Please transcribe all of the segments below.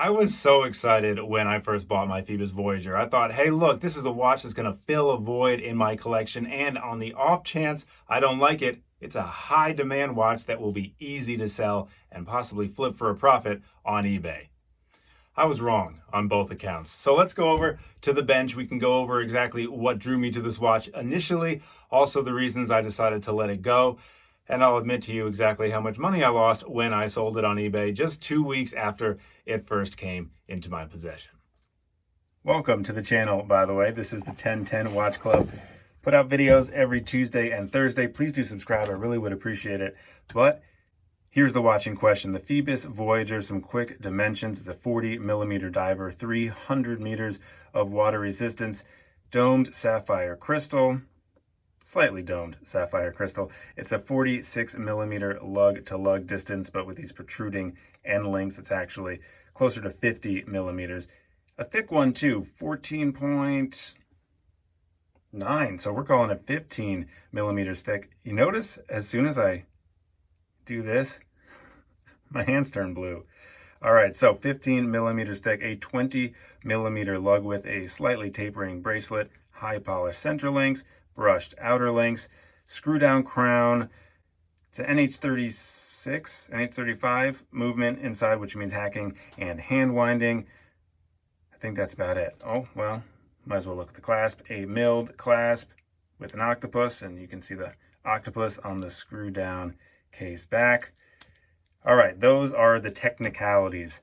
I was so excited when I first bought my Phoibos Voyager. I thought, hey, look, this is a watch that's going to fill a void in my collection. And on the off chance I don't like it, it's a high demand watch that will be easy to sell and possibly flip for a profit on eBay. I was wrong on both accounts. So let's go over to the bench. We can go over exactly what drew me to this watch initially, also the reasons I decided to let it go. And I'll admit to you exactly how much money I lost when I sold it on eBay just 2 weeks after it first came into my possession. Welcome to the channel, by the way. This is the 1010 Watch Club. Put out videos every Tuesday and Thursday. Please do subscribe. I really would appreciate it. But here's the watch in question. The Phoibos Voyager, some quick dimensions. It's a 40 millimeter diver, 300 meters of water resistance, domed sapphire crystal. Slightly domed sapphire crystal. It's a 46 millimeter lug to lug distance, but with these protruding end links, it's actually closer to 50 millimeters. A thick one too, 14.9. So we're calling it 15 millimeters thick. You notice as soon as I do this, my hands turn blue. All right, so 15 millimeters thick, a 20 millimeter lug with a slightly tapering bracelet, high polished center links, brushed outer links, screw down crown. It's an NH36, NH35 movement inside, which means hacking and hand winding. I think that's about it. Oh, well, might as well look at the clasp. A milled clasp with an octopus, and you can see the octopus on the screw down case back. All right, those are the technicalities.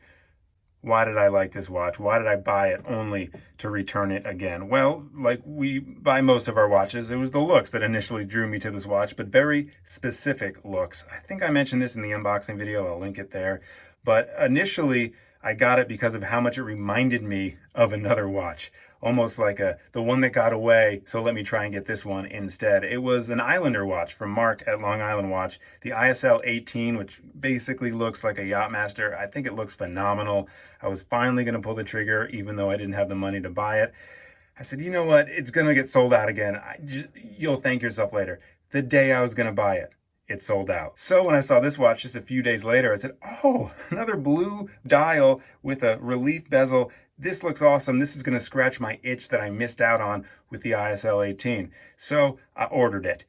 Why did I like this watch? Why did I buy it only to return it again? Well, like we buy most of our watches, it was the looks that initially drew me to this watch, but very specific looks. I think I mentioned this in the unboxing video. I'll link it there. But initially, I got it because of how much it reminded me of another watch. Almost like the one that got away, so let me try and get this one instead. It was an Islander watch from Mark at Long Island Watch, the ISL 18, which basically looks like a Yachtmaster. I think it looks phenomenal. I was finally going to pull the trigger, even though I didn't have the money to buy it. I said, you know what? It's going to get sold out again. You'll thank yourself later. The day I was going to buy it, it sold out. So when I saw this watch just a few days later, I said, oh, another blue dial with a relief bezel. This looks awesome. This is going to scratch my itch that I missed out on with the ISL 18. So I ordered it.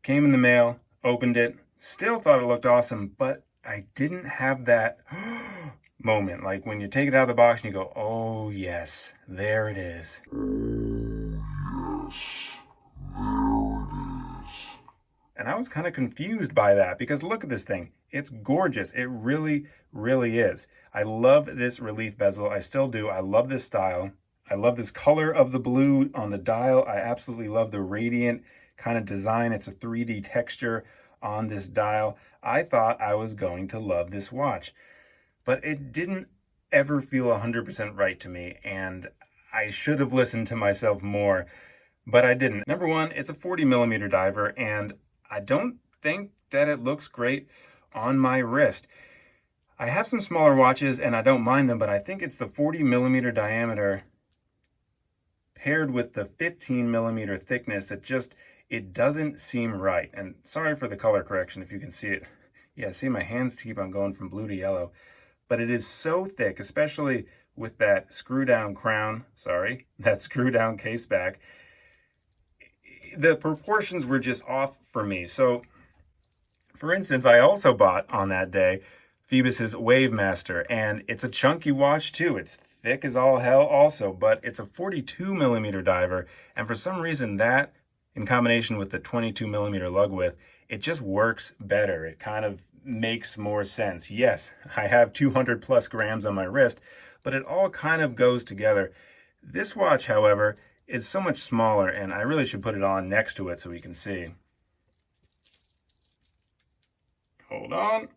Came in the mail, opened it, still thought it looked awesome, but I didn't have that moment. Like when you take it out of the box and you go, oh yes, there it is. Oh yes, there it is. And I was kind of confused by that because look at this thing. It's gorgeous. It really, really is. I love this relief bezel. I still do. I love this style. I love this color of the blue on the dial. I absolutely love the radiant kind of design. It's a 3D texture on this dial. I thought I was going to love this watch, but it didn't ever feel 100% right to me. And I should have listened to myself more, but I didn't. Number one, it's a 40 millimeter diver, and I don't think that it looks great on my wrist. I have some smaller watches and I don't mind them, but I think it's the 40 millimeter diameter paired with the 15 millimeter thickness that just, it doesn't seem right. And sorry for the color correction if you can see it. Yeah, see my hands keep on going from blue to yellow, but it is so thick, especially with that screw down crown, that screw down case back. The proportions were just off for me. So for instance, I also bought on that day Phoibos's Wavemaster, and it's a chunky watch too. It's thick as all hell also, but it's a 42 millimeter diver, and for some reason that, in combination with the 22 millimeter lug width, it just works better. It kind of makes more sense. Yes, I have 200 plus grams on my wrist, but it all kind of goes together. This watch, however, is so much smaller, and I really should put it on next to it so we can see. Hold on.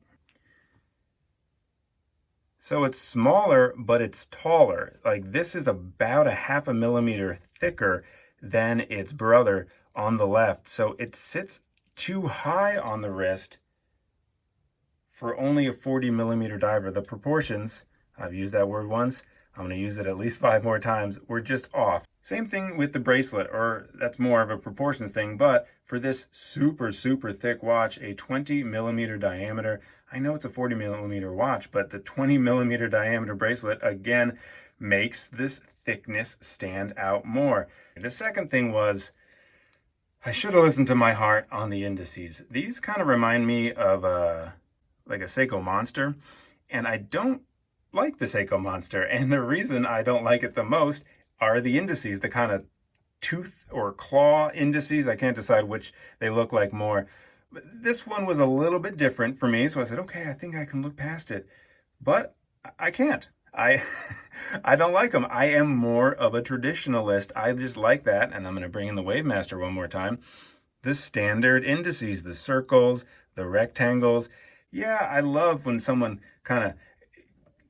So it's smaller, but it's taller. Like this is about a 0.5 millimeter thicker than its brother on the left. So it sits too high on the wrist for only a 40 millimeter diver. The proportions, I've used that word once, I'm going to use it at least 5 more times, we're just off. Same thing with the bracelet, or that's more of a proportions thing, but for this super, super thick watch, a 20 millimeter diameter, I know it's a 40 millimeter watch, but the 20 millimeter diameter bracelet, again, makes this thickness stand out more. The second thing was, I should have listened to my heart on the indices. These kind of remind me of like a Seiko Monster, and I don't like the Seiko Monster. And the reason I don't like it the most are the indices, the kind of tooth or claw indices. I can't decide which they look like more. But this one was a little bit different for me, so I said, okay, I think I can look past it. But I can't. I I don't like them. I am more of a traditionalist. I just like that, and I'm going to bring in the Wavemaster one more time. The standard indices, the circles, the rectangles. Yeah, I love when someone kind of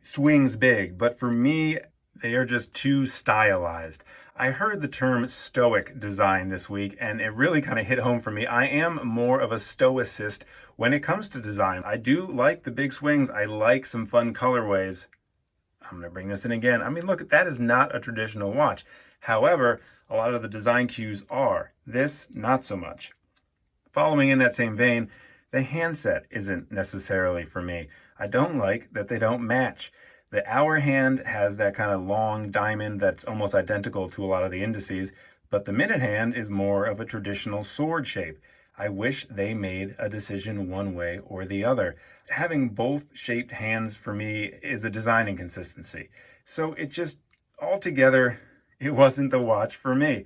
swings big, but for me, they are just too stylized. I heard the term stoic design this week, and it really kind of hit home for me. I am more of a stoicist when it comes to design. I do like the big swings. I like some fun colorways. I'm going to bring this in again. I mean, look, that is not a traditional watch. However, a lot of the design cues are. This, not so much. Following in that same vein, the handset isn't necessarily for me. I don't like that they don't match. The hour hand has that kind of long diamond that's almost identical to a lot of the indices, but the minute hand is more of a traditional sword shape. I wish they made a decision one way or the other. Having both shaped hands for me is a design inconsistency. So it just, altogether, it wasn't the watch for me.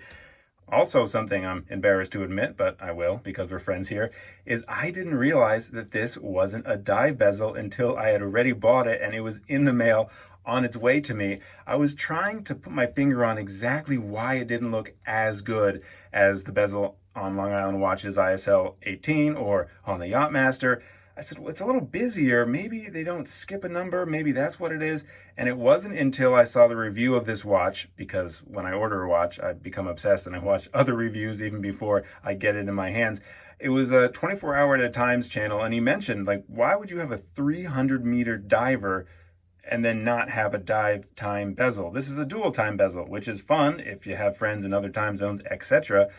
Also, something I'm embarrassed to admit, but I will because we're friends here, is I didn't realize that this wasn't a dive bezel until I had already bought it and it was in the mail on its way to me. I was trying to put my finger on exactly why it didn't look as good as the bezel on Long Island Watch's ISL 18 or on the Yachtmaster. I said, well, it's a little busier. Maybe they don't skip a number. Maybe that's what it is. And it wasn't until I saw the review of this watch, because when I order a watch, I become obsessed and I watch other reviews even before I get it in my hands. It was a 24 Hour at a Times channel, and he mentioned, like, why would you have a 300-meter diver and then not have a dive time bezel? This is a dual time bezel, which is fun if you have friends in other time zones, etc.,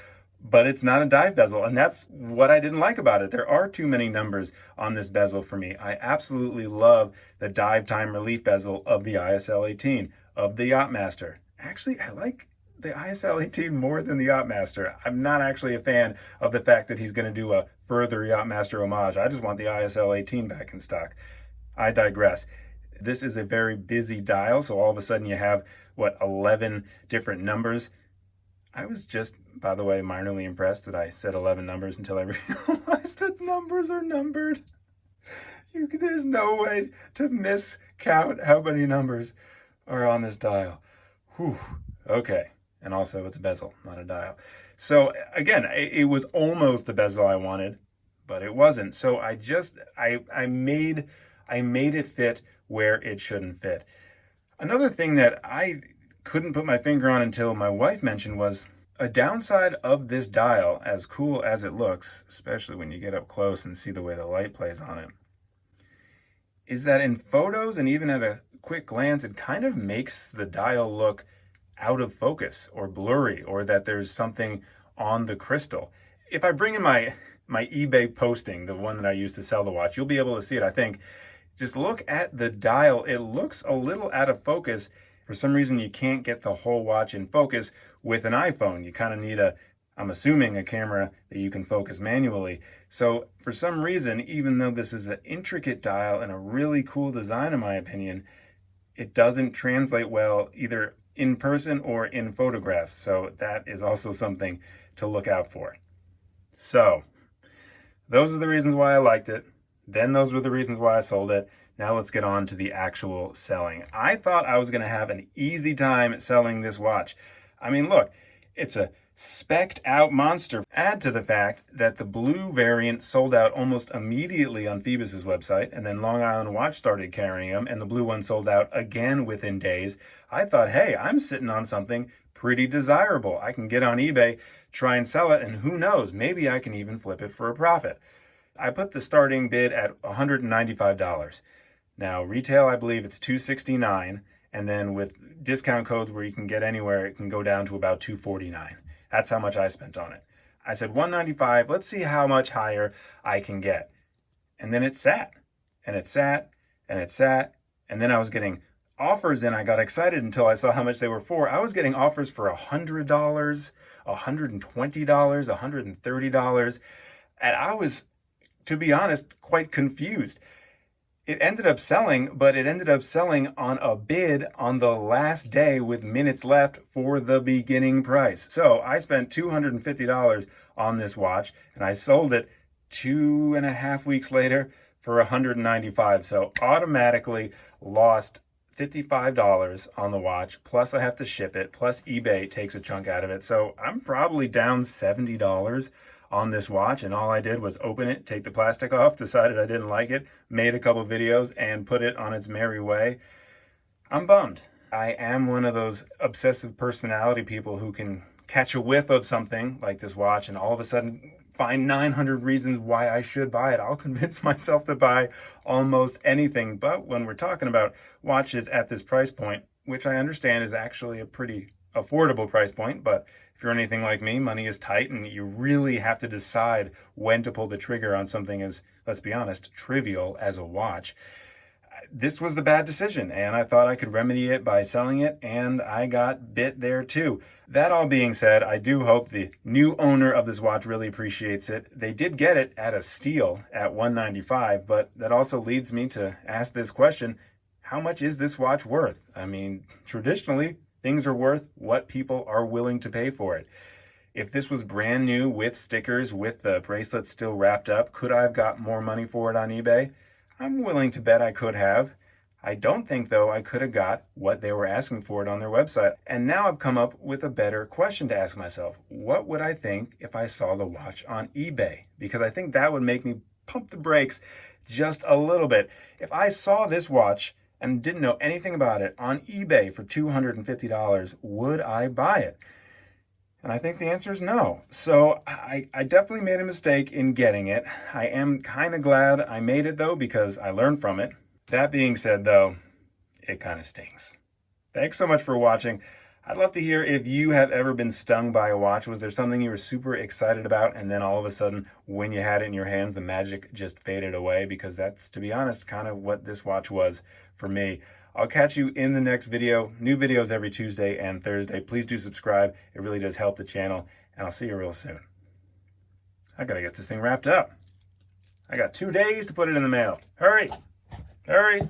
but it's not a dive bezel, and that's what I didn't like about it. There are too many numbers on this bezel for me. I absolutely love the dive time relief bezel of the ISL 18, of the Yachtmaster. Actually, I like the ISL 18 more than the Yachtmaster. I'm not actually a fan of the fact that he's going to do a further Yachtmaster homage. I just want the ISL 18 back in stock. I digress. This is a very busy dial, so all of a sudden you have, 11 different numbers. I was just, by the way, minorly impressed that I said 11 numbers until I realized that numbers are numbered. There's no way to miscount how many numbers are on this dial. Whew. Okay. And also it's a bezel, not a dial. So again, it was almost the bezel I wanted, but it wasn't. So I made it fit where it shouldn't fit. Another thing that I couldn't put my finger on until my wife mentioned was a downside of this dial, as cool as it looks, especially when you get up close and see the way the light plays on it, is that in photos and even at a quick glance, it kind of makes the dial look out of focus or blurry, or that there's something on the crystal. If I bring in my eBay posting, the one that I used to sell the watch, you'll be able to see it, I think. Just look at the dial. It looks a little out of focus. For some reason, you can't get the whole watch in focus with an iPhone. You kind of need I'm assuming, a camera that you can focus manually. So for some reason, even though this is an intricate dial and a really cool design, in my opinion, it doesn't translate well either in person or in photographs. So that is also something to look out for. So those are the reasons why I liked it. Then those were the reasons why I sold it. Now let's get on to the actual selling. I thought I was going to have an easy time selling this watch. I mean, look, it's a spec'd out monster. Add to the fact that the blue variant sold out almost immediately on Phoibos' website, and then Long Island Watch started carrying them, and the blue one sold out again within days. I thought, hey, I'm sitting on something pretty desirable. I can get on eBay, try and sell it, and who knows, maybe I can even flip it for a profit. I put the starting bid at $195. Now, retail, I believe it's $269, and then with discount codes where you can get anywhere, it can go down to about $249. That's how much I spent on it. I said $195, let's see how much higher I can get. And then it sat. and it sat, and it sat, and then I was getting offers in. I got excited until I saw how much they were for. I was getting offers for $100, $120, $130, and I was, to be honest, quite confused. It ended up selling, but it ended up selling on a bid on the last day with minutes left for the beginning price. So I spent $250 on this watch, and I sold it 2.5 weeks later for $195. So automatically lost $55 on the watch, plus I have to ship it, plus eBay takes a chunk out of it. So I'm probably down $70 on this watch, and all I did was open it, take the plastic off, decided I didn't like it, made a couple videos, and put it on its merry way. I'm bummed. I am one of those obsessive personality people who can catch a whiff of something like this watch and all of a sudden find 900 reasons why I should buy it. I'll convince myself to buy almost anything. But when we're talking about watches at this price point, which I understand is actually a pretty affordable price point, but if you're anything like me, money is tight and you really have to decide when to pull the trigger on something as, let's be honest, trivial as a watch. This was the bad decision, and I thought I could remedy it by selling it, and I got bit there too. That all being said, I do hope the new owner of this watch really appreciates it. They did get it at a steal at $195, but that also leads me to ask this question: how much is this watch worth? I mean, traditionally, things are worth what people are willing to pay for it. If this was brand new with stickers, with the bracelet still wrapped up, could I have got more money for it on eBay? I'm willing to bet I could have. I don't think, though, I could have got what they were asking for it on their website. And now I've come up with a better question to ask myself. What would I think if I saw the watch on eBay? Because I think that would make me pump the brakes just a little bit. If I saw this watch and didn't know anything about it on eBay for $250, would I buy it? And I think the answer is no. So I definitely made a mistake in getting it. I am kind of glad I made it, though, because I learned from it. That being said, though, it kind of stings. Thanks so much for watching. I'd love to hear if you have ever been stung by a watch. Was there something you were super excited about, and then all of a sudden, when you had it in your hands, the magic just faded away? Because that's, to be honest, kind of what this watch was for me. I'll catch you in the next video. New videos every Tuesday and Thursday. Please do subscribe. It really does help the channel, and I'll see you real soon. I gotta get this thing wrapped up. I got 2 days to put it in the mail. Hurry! Hurry!